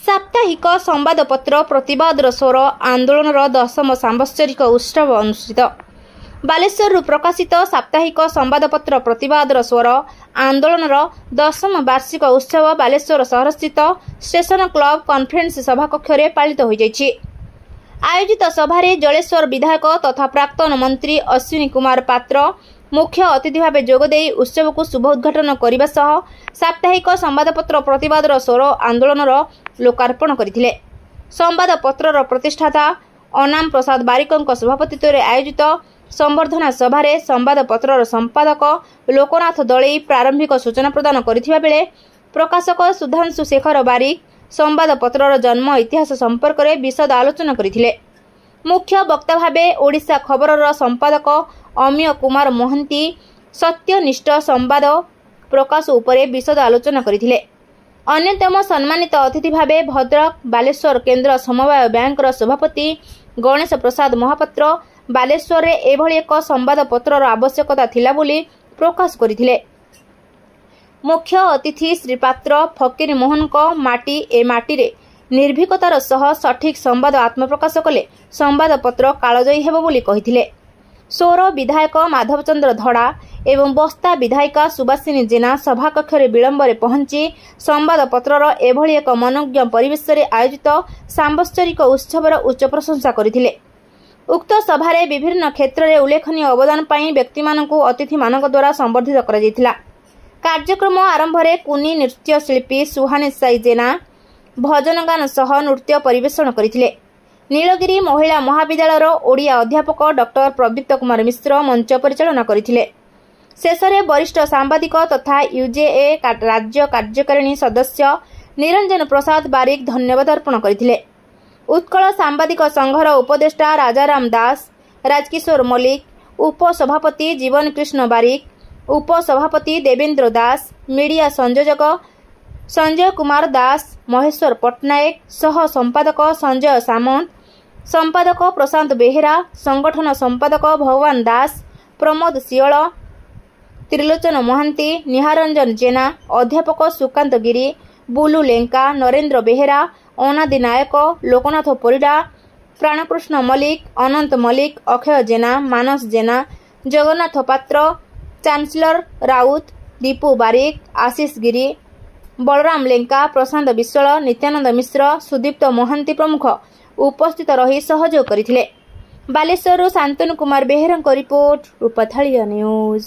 साप्ताहिक संवादपत्र प्रतिवादर स्वर आंदोलन 10म सांबत्सरिक उत्सव अनुष्ठित। बालेश्वर प्रकाशित साप्ताहिक संवादपत्र प्रतिवादर स्वर आंदोलन 10म वार्षिक उत्सव बालेश्वर सहरस्थित स्टेशन क्लब कॉन्फ्रेंस सभाकक्ष में पालित हो जाइछि। आयोजित सभारे जलेश्वर विधायक तथा प्राक्तन मंत्री अश्विनी कुमार पात्र मुख्य अतिथि भाव जोगदे उत्सव को शुभ उद्घाटन करने सह साप्ताहिक संवादपत्र प्रतिवादर स्वर आंदोलन लोकार्पण करथिले। संवादपत्र प्रतिष्ठाता अनाम प्रसाद बारिकों सभापतित्व में आयोजित संबर्धना सभारे संवादपत्र संपादक लोकनाथ दलई प्रारंभिक सूचना प्रदान करथिबा बेले प्रकाशक सुधांशु शेखर बारिक संवादपत्र जन्म इतिहास संपर्क में विशद आलोचना करथिले। मुख्य वक्ता भावे ओडिशा खबरर संपादक अमीय कुमार मोहंती सत्यनिष्ठ संवाद प्रकाश उपरे विशद आलोचना करथिले। अन्यतम सम्मानित अतिथि भावे भद्रक बालेश्वर केन्द्र समवाय बैंक सभापति गणेश प्रसाद महापात्र बालेश्वर रे एभली एक संवादपत्र आवश्यकता थिला बोली प्रकाश करथिले। मुख्य अतिथि श्री पात्र फकीर मोहन को माटी ए माटी रे निर्भीकतार सह सठिक संवाद आत्मप्रकाश कले संवादपत्र कालजयी हेबो बोली कहिथिले। सोर विधायक माधवचंद्र धड़ा एवं बस्ता विधायिका सुबासिनी जेना सभाकक्ष में विलंबरे पहुंची संवादपत्रर एभली एक मनोज्ञ परिवेश रे आयोजित सांबत्सरिक उत्सवर उच्च प्रशंसा करथिले। उक्त सभारे विभिन्न क्षेत्र में उल्लेखनीय अवदान पाई व्यक्ति मानकु अतिथि मानक द्वारा संबर्धित करा जायतिला। कार्यक्रम आरंभ रे कुनी नृत्य शिल्पी सुहानी साई जेना भजन गान सह नृत्य परिवेषण करथिले। नीलगिरी महिला महाविद्यालयर ओडिया अध्यापक डॉक्टर प्रदीप्त कुमार मिश्र मंच परिचालना करथिले। शेषरे वरिष्ठ सांबादिक तथा यूजेए राज्य कार्यकारिणी सदस्य निरंजन प्रसाद बारिक धन्यवाद अर्पण करथिले। उत्कल सांबादिक संघर उपदेष्टा राजाराम दास, राजकिशोर मल्लिक, उपसभापति जीवन कृष्ण बारिक, उपसभापति देवेंद्र दास, मीडिया संयोजक संजय कुमार दास, महेश्वर पट्टनायक, सह संपादक संजय सामंत, संपादक प्रशांत बेहेरा, संगठन संपादक भगवान दास, प्रमोद सियल, त्रिलोचन महांती, निहारंजन जेना, अध्यापक सुकांत गिरी, बुलू लेंका, नरेंद्र बेहेरा, अनादि नायक, लोकनाथ परिडा, प्राणकृष्ण मल्लिक, अनंत मल्लिक, अक्षय जेना, मानस जेना, जगन्नाथ पात्र, चांसलर राउत, दीपू बारिक, आशीष गिरी, बलराम लेंका, प्रशांत विश्वाल, नित्यानंद मिश्र, सुदीप्त महांती प्रमुख उपस्थित रही सहयोग करथिले। बालेश्वर शांतनु कुमार बेहेरा रिपोर्ट रूपथालिया न्यूज।